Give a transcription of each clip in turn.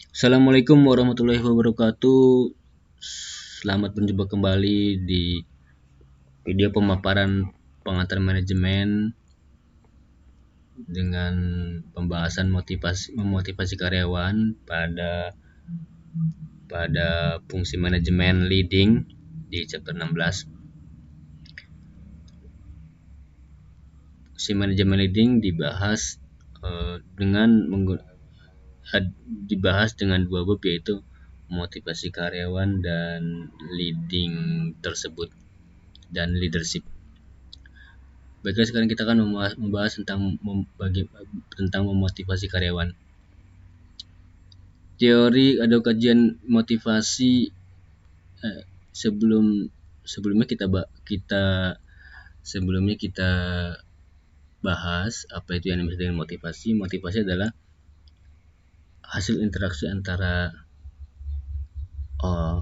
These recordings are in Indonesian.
Assalamualaikum warahmatullahi wabarakatuh. Selamat berjumpa kembali di video pemaparan pengantar manajemen dengan pembahasan memotivasi karyawan pada fungsi manajemen leading di chapter 16. Fungsi manajemen leading dibahas dengan dua bab, yaitu motivasi karyawan dan leading tersebut dan leadership. Baiklah, sekarang kita akan membahas tentang memotivasi karyawan. Teori atau kajian motivasi sebelumnya kita bahas apa itu yang dimaksud dengan motivasi. Motivasi adalah hasil interaksi antara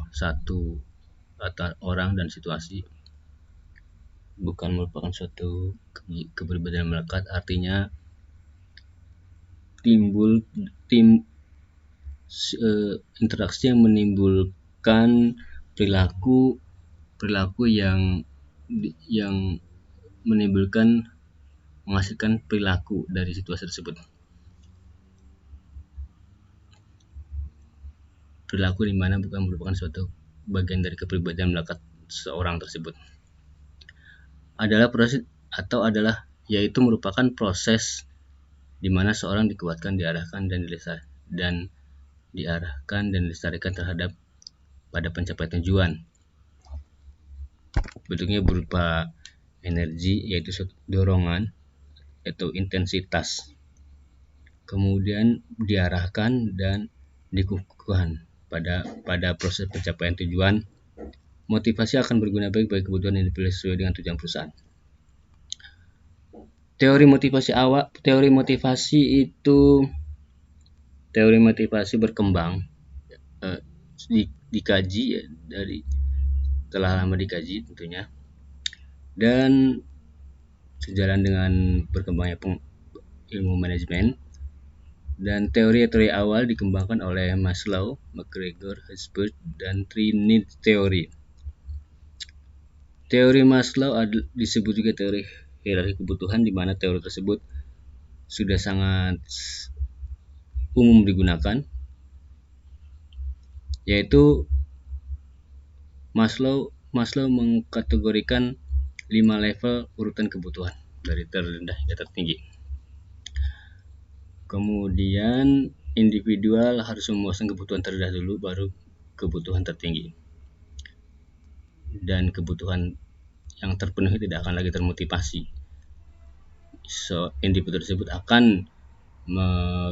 satu orang dan situasi, bukan merupakan suatu kepribadian melekat. Artinya interaksi yang menimbulkan perilaku yang menghasilkan perilaku dari situasi tersebut. Perilaku di mana bukan merupakan suatu bagian dari kepribadian melekat seseorang tersebut. Yaitu merupakan proses di mana seorang dikuatkan, diarahkan dan dilestarikan terhadap pada pencapaian tujuan. Bentuknya berupa energi, yaitu suatu dorongan atau intensitas, kemudian diarahkan dan dikukuhkan pada proses pencapaian tujuan. Motivasi akan berguna baik bagi kebutuhan yang dipilih sesuai dengan tujuan perusahaan. Teori motivasi berkembang, dikaji telah lama dikaji tentunya, dan sejalan dengan berkembangnya ilmu manajemen. Dan teori awal dikembangkan oleh Maslow, McGregor, Herzberg, dan Three Needs Theory. Teori Maslow disebut juga teori hierarki kebutuhan, di mana teori tersebut sudah sangat umum digunakan, yaitu Maslow mengkategorikan 5 level urutan kebutuhan dari terendah hingga tertinggi. Kemudian individual harus memuaskan kebutuhan terendah dulu, baru kebutuhan tertinggi. Dan kebutuhan yang terpenuhi tidak akan lagi termotivasi. Individu tersebut akan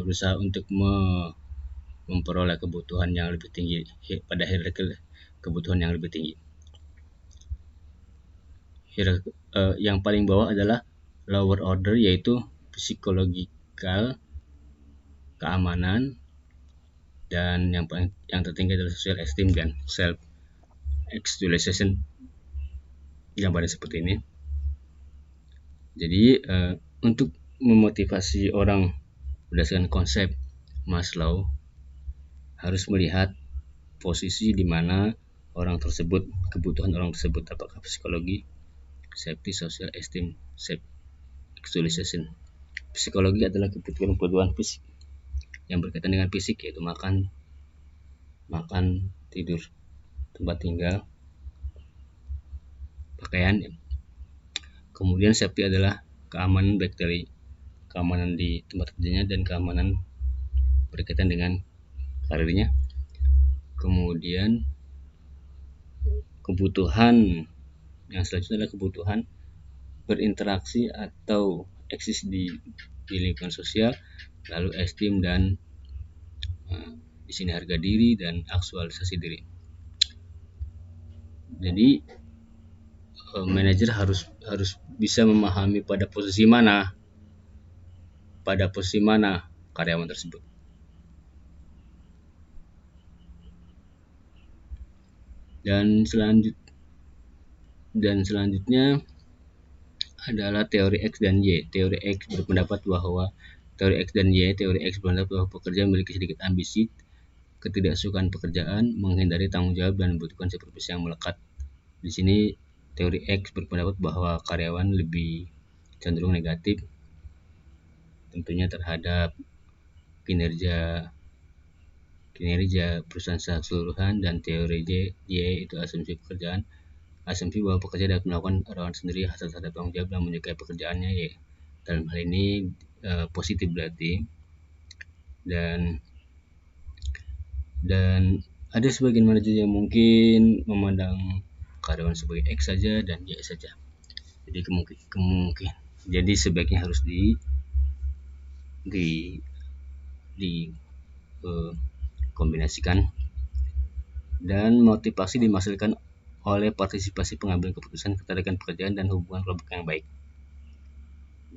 berusaha untuk memperoleh kebutuhan yang lebih tinggi pada hierarki kebutuhan yang lebih tinggi. Yang paling bawah adalah lower order, yaitu psikologikal, keamanan, dan yang tertinggi adalah social esteem dan self actualization, yang pada seperti ini. Jadi untuk memotivasi orang berdasarkan konsep Maslow, harus melihat posisi di mana kebutuhan orang tersebut, apakah psikologi, safety, social esteem, self actualization. Psikologi adalah kebutuhan fisik yang berkaitan dengan fisik, yaitu makan, tidur, tempat tinggal, pakaian. Kemudian safety adalah keamanan, baik dari keamanan di tempat kerjanya dan keamanan berkaitan dengan karirnya. Kemudian kebutuhan yang selanjutnya adalah kebutuhan berinteraksi atau eksis di lingkungan sosial, lalu esteem dan di sini harga diri dan aktualisasi diri. Jadi manajer harus bisa memahami pada posisi mana karyawan tersebut. Dan selanjutnya adalah teori X dan Y. Teori X berpendapat bahwa pekerja memiliki sedikit ambisi, ketidaksukaan pekerjaan, menghindari tanggung jawab, dan membutuhkan supervisi yang melekat. Di sini teori X berpendapat bahwa karyawan lebih cenderung negatif tentunya terhadap kinerja perusahaan secara keseluruhan, dan teori Y itu asumsi pekerjaan, asumsi bahwa pekerja dapat melakukan arahan sendiri hasil terhadap tanggung jawab dan menyukai pekerjaannya, ya dalam hal ini positif berarti. Dan ada sebagian manajer yang mungkin memandang karyawan sebagai X saja dan Y saja. Jadi kemungkinan jadi sebaiknya harus kombinasikan. Dan motivasi dimaksudkan oleh partisipasi pengambilan keputusan, ketertarikan pekerjaan, dan hubungan kelompok yang baik.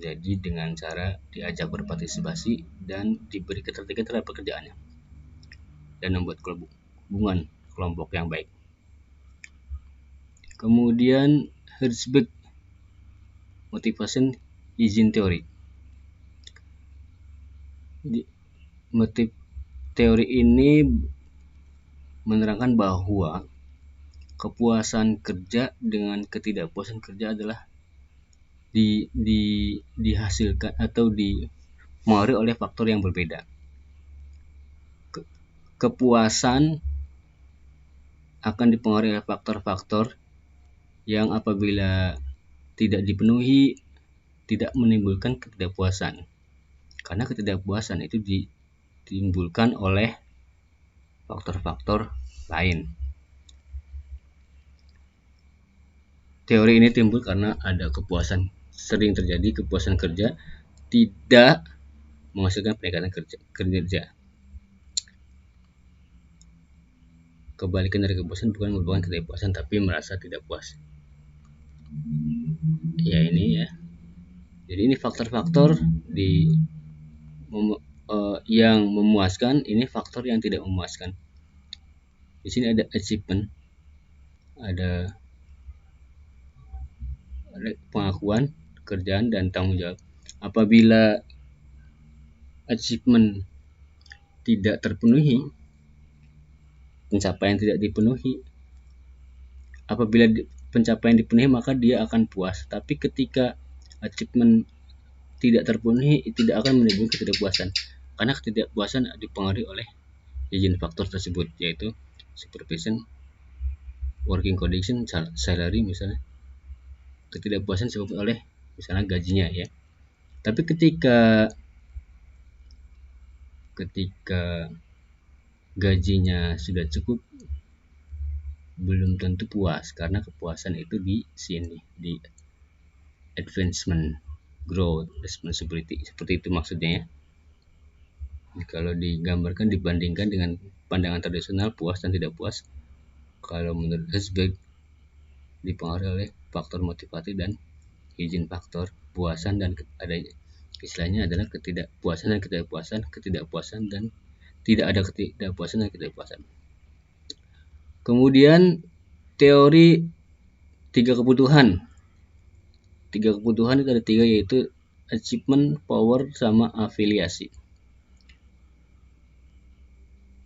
Jadi dengan cara diajak berpartisipasi dan diberi ketertarikan terhadap pekerjaannya dan membuat hubungan kelompok yang baik. Kemudian Herzberg Motivation Engine Theory. Teori ini menerangkan bahwa kepuasan kerja dengan ketidakpuasan kerja adalah dihasilkan atau dipengaruhi oleh faktor yang berbeda. Kepuasan akan dipengaruhi oleh faktor-faktor yang apabila tidak dipenuhi tidak menimbulkan ketidakpuasan. Karena ketidakpuasan itu ditimbulkan oleh faktor-faktor lain. Teori ini timbul karena ada sering terjadi kepuasan kerja tidak menghasilkan peningkatan kinerja. Kebalikan dari kepuasan bukan merupakan ketidakpuasan tapi merasa tidak puas. Ya ini ya. Jadi ini faktor-faktor yang memuaskan, ini faktor yang tidak memuaskan. Di sini ada achievement, ada pengakuan, kerjaan, dan tanggung jawab. Apabila achievement tidak terpenuhi, pencapaian tidak dipenuhi, apabila pencapaian dipenuhi maka dia akan puas. Tapi ketika achievement tidak terpenuhi, tidak akan menimbulkan ketidakpuasan. Karena ketidakpuasan dipengaruhi oleh izin faktor tersebut, yaitu supervision, working condition, salary misalnya. Ketidakpuasan disebabkan oleh misalnya gajinya ya. Tapi ketika gajinya sudah cukup, belum tentu puas, karena kepuasan itu di sini, di advancement, growth, responsibility, seperti itu maksudnya ya. Kalau digambarkan, dibandingkan dengan pandangan tradisional puas dan tidak puas, kalau menurut Herzberg dipengaruhi oleh faktor motivasi dan izin faktor puasan, dan ada istilahnya adalah ketidakpuasan dan ketidakpuasan dan tidak ada ketidakpuasan dan ketidakpuasan. Kemudian teori tiga kebutuhan itu ada tiga, yaitu achievement, power, sama afiliasi.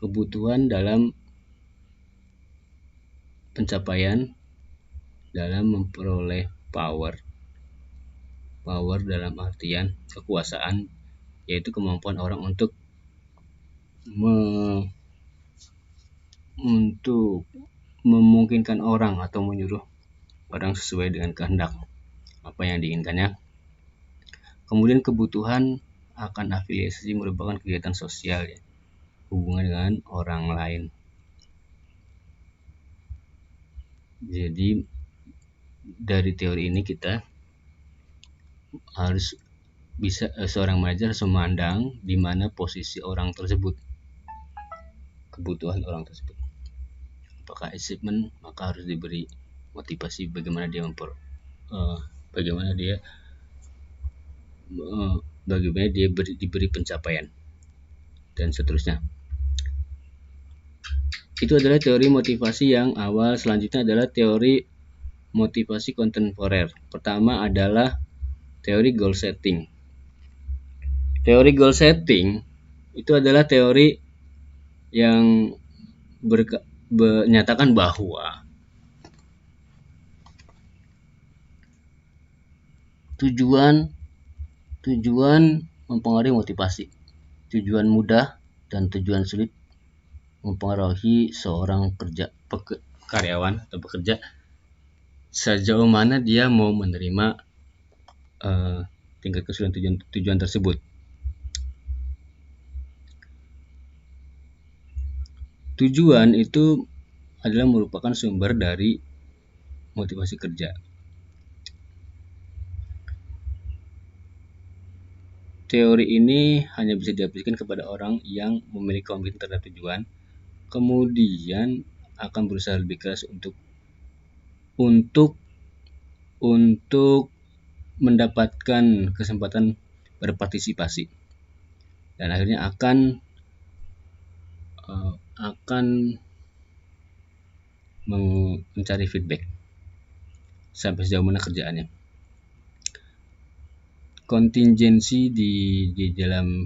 Kebutuhan dalam pencapaian dalam memperoleh power dalam artian kekuasaan, yaitu kemampuan orang untuk memungkinkan orang atau menyuruh orang sesuai dengan kehendak apa yang diinginkannya. Kemudian kebutuhan akan afiliasi merupakan kegiatan sosial ya, hubungan dengan orang lain. Jadi dari teori ini kita harus bisa, seorang manajer harus memandang di mana posisi orang tersebut, kebutuhan orang tersebut. Apakah achievement, maka harus diberi motivasi bagaimana dia diberi pencapaian dan seterusnya. Itu adalah teori motivasi yang awal. Selanjutnya adalah teori motivasi kontemporer. Pertama adalah teori goal setting. Teori goal setting itu adalah teori yang menyatakan bahwa tujuan mempengaruhi motivasi. Tujuan mudah dan tujuan sulit mempengaruhi seorang karyawan atau pekerja sejauh mana dia mau menerima tingkat kesulitan tujuan tersebut. Tujuan itu adalah merupakan sumber dari motivasi kerja. Teori ini hanya bisa diaplikasikan kepada orang yang memiliki komitmen terhadap tujuan, kemudian akan berusaha lebih keras untuk mendapatkan kesempatan berpartisipasi, dan akhirnya akan mencari feedback sampai sejauh mana kerjaannya. Kontingensi di dalam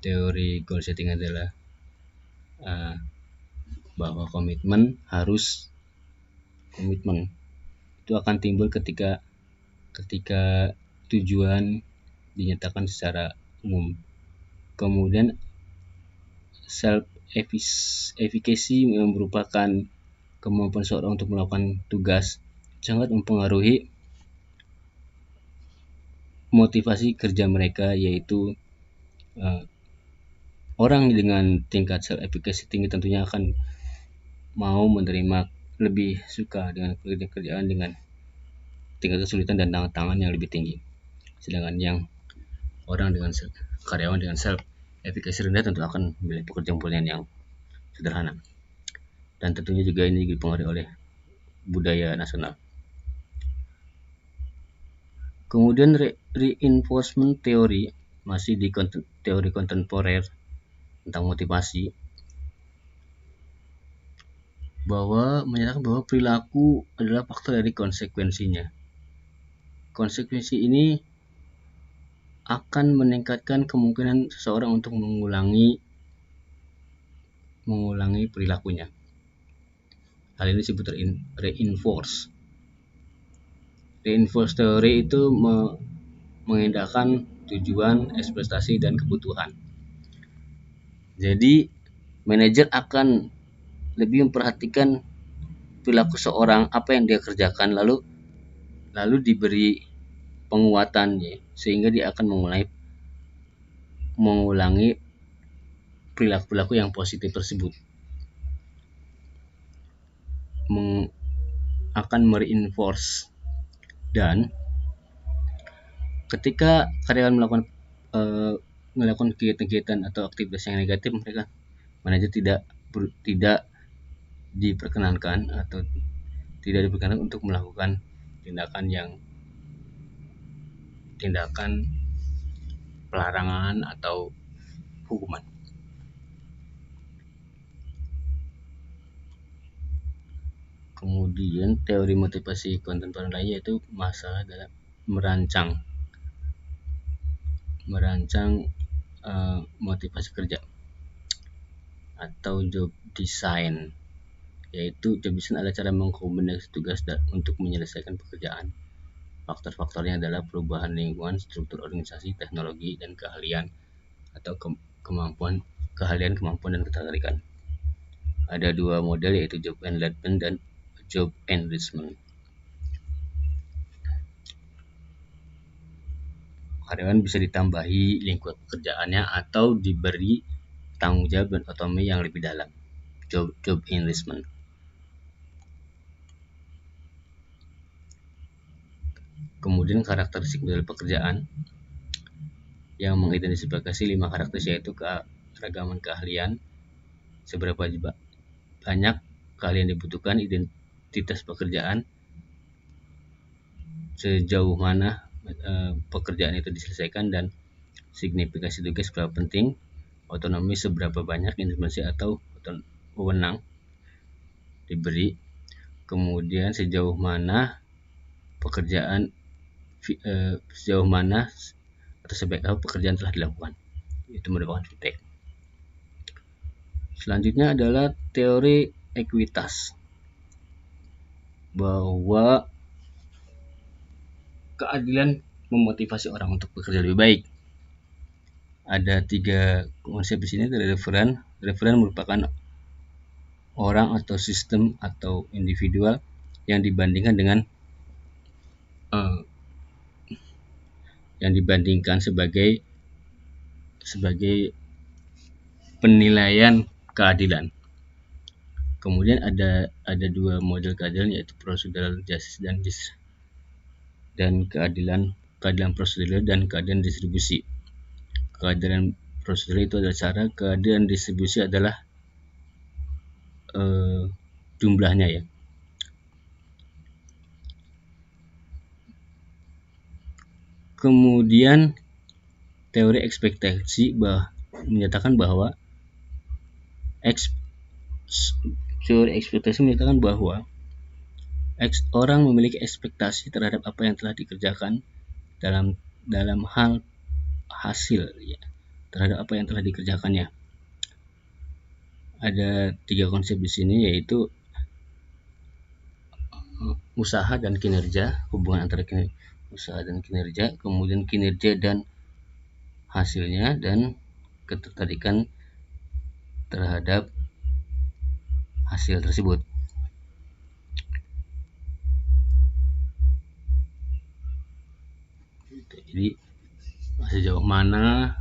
teori goal setting adalah bahwa komitmen itu akan timbul ketika tujuan dinyatakan secara umum. Kemudian self efficacy merupakan kemampuan seorang untuk melakukan tugas, sangat mempengaruhi motivasi kerja mereka, yaitu orang dengan tingkat self efficacy tinggi tentunya akan mau menerima, lebih suka dengan pekerjaan dengan tingkat kesulitan dan tantangan yang lebih tinggi. Sedangkan yang karyawan dengan self efficacy rendah tentu akan memilih pekerjaan yang sederhana. Dan tentunya juga ini dipengaruhi oleh budaya nasional. Kemudian reinforcement teori, masih di teori kontemporer tentang motivasi, bahwa menyatakan bahwa perilaku adalah faktor dari konsekuensinya. Konsekuensi ini akan meningkatkan kemungkinan seseorang untuk mengulangi perilakunya. Hal ini disebut reinforce. Reinforce teori itu mengindahkan tujuan, ekspektasi, dan kebutuhan. Jadi manajer akan lebih memperhatikan perilaku seorang, apa yang dia kerjakan, lalu diberi penguatan, sehingga dia akan mengulangi perilaku yang positif tersebut, akan mereinforce. Dan ketika karyawan melakukan kegiatan atau aktivitas yang negatif, manajer tidak diperkenankan untuk melakukan tindakan pelarangan atau hukuman. Kemudian teori motivasi kontemporer lainnya yaitu masalah dalam merancang motivasi kerja atau job design, yaitu job design adalah cara mengkombinasi tugas untuk menyelesaikan pekerjaan. Faktor-faktornya adalah perubahan lingkungan, struktur organisasi, teknologi, dan keahlian atau kemampuan, dan ketertarikan. Ada dua model, yaitu job enlightenment dan job enrichment. Karyawan bisa ditambahi lingkup pekerjaannya atau diberi tanggung jawab dan otonomi yang lebih dalam, job enrichment. Kemudian karakteristik model pekerjaan yang mengidentifikasi 5 karakteristik, yaitu keragaman keahlian, seberapa banyak keahlian dibutuhkan, identitas pekerjaan, sejauh mana pekerjaan itu diselesaikan, dan signifikasi tugas seberapa penting, otonomi seberapa banyak informasi atau wewenang diberi, kemudian sejauh mana atau sebaik apa pekerjaan telah dilakukan. Itu merupakan feedback. Selanjutnya adalah teori ekuitas, bahwa keadilan memotivasi orang untuk bekerja lebih baik. Ada 3 konsep di sini. Referen merupakan orang atau sistem atau individual yang dibandingkan dengan sebagai penilaian keadilan. Kemudian ada 2 model keadilan, yaitu procedural justice dan keadilan prosedural dan keadilan distribusi. Keadilan prosedural itu adalah cara, keadilan distribusi adalah jumlahnya ya. Kemudian teori ekspektasi menyatakan bahwa orang memiliki ekspektasi terhadap apa yang telah dikerjakan dalam hal hasil ya, terhadap apa yang telah dikerjakannya. Ada 3 konsep di sini, yaitu usaha dan kinerja, hubungan antara usaha dan kinerja, kemudian kinerja dan hasilnya, dan ketertarikan terhadap hasil tersebut. Jadi sejauh mana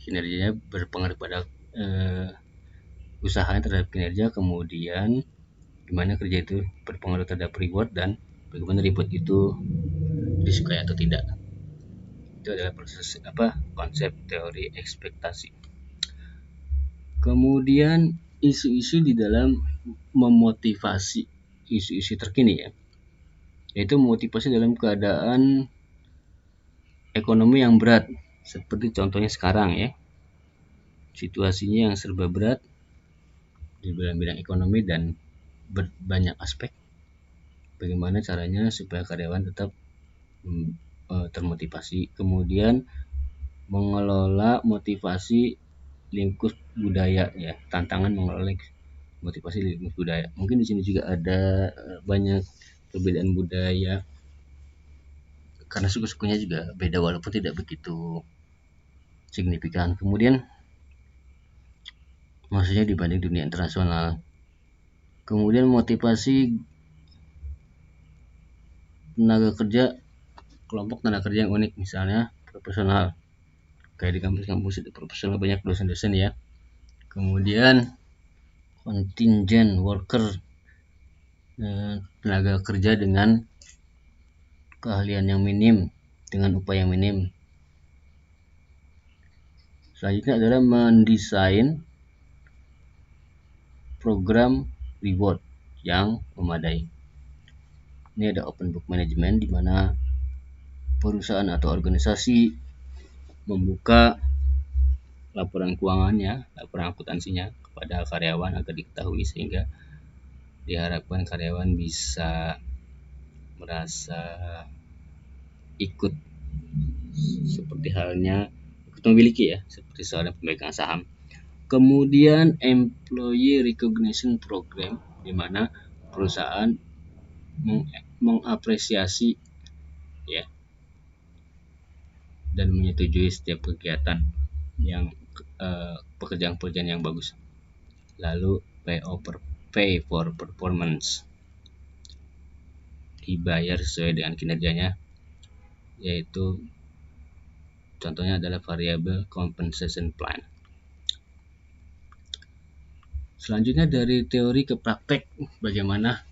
kinerjanya berpengaruh pada usaha terhadap kinerja, kemudian gimana kerja itu berpengaruh terhadap reward, dan bagaimana reward itu disukai atau tidak. Itu adalah konsep teori ekspektasi. Kemudian isu-isu di dalam memotivasi, isu-isu terkini ya, yaitu memotivasi dalam keadaan ekonomi yang berat, seperti contohnya sekarang ya, situasinya yang serba berat di bidang ekonomi dan banyak aspek. Bagaimana caranya supaya karyawan tetap termotivasi. Kemudian mengelola motivasi lingkup budaya ya, tantangan mengelola motivasi lingkup budaya. Mungkin di sini juga ada banyak perbedaan budaya, karena suku-sukunya juga beda walaupun tidak begitu signifikan. Kemudian maksudnya dibanding dunia internasional. Kemudian motivasi tenaga kerja, kelompok tenaga kerja yang unik, misalnya profesional. Kayak di kampus-kampus itu profesional, banyak dosen-dosen ya. Kemudian contingent worker, tenaga kerja dengan keahlian yang minim, dengan upah yang minim. Selanjutnya adalah mendesain program reward yang memadai. Ini ada open book management, di mana perusahaan atau organisasi membuka laporan keuangannya, laporan akuntansinya kepada karyawan agar diketahui, sehingga diharapkan karyawan bisa merasa ikut seperti halnya ikut memiliki ya, seperti seorang pemegang saham. Kemudian employee recognition program, di mana perusahaan mengapresiasi ya dan menyetujui setiap kegiatan yang pekerjaan-pekerjaan yang bagus. Lalu pay for performance, dibayar sesuai dengan kinerjanya, yaitu contohnya adalah variable compensation plan. Selanjutnya dari teori ke praktek, bagaimana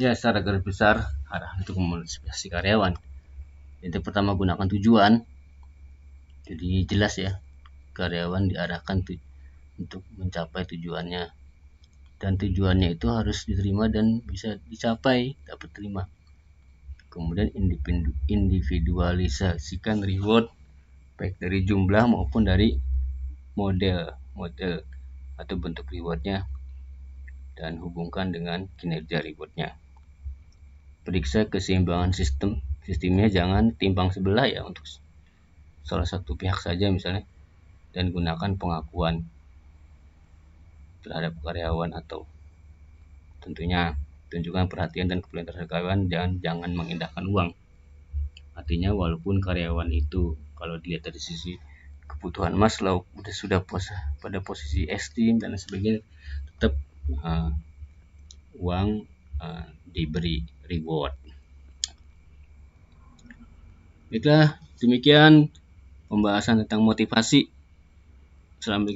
ya secara garis besar arahan untuk memotivasi karyawan. Yang pertama, gunakan tujuan. Jadi jelas ya, karyawan diarahkan untuk mencapai tujuannya, dan tujuannya itu harus diterima dan bisa dicapai, dapat terima. Kemudian individualisasikan reward, baik dari jumlah maupun dari model atau bentuk rewardnya, dan hubungkan dengan kinerja rewardnya. Periksa keseimbangan sistemnya, jangan timpang sebelah ya untuk salah satu pihak saja misalnya, dan gunakan pengakuan terhadap karyawan, atau tentunya tunjukkan perhatian dan kepedulian terhadap karyawan, jangan mengindahkan uang. Artinya walaupun karyawan itu kalau dilihat dari sisi kebutuhan Maslow sudah pada posisi ekstrim dan sebagainya, tetap uang diberi reward. Baiklah, demikian pembahasan tentang motivasi. Assalamualaikum.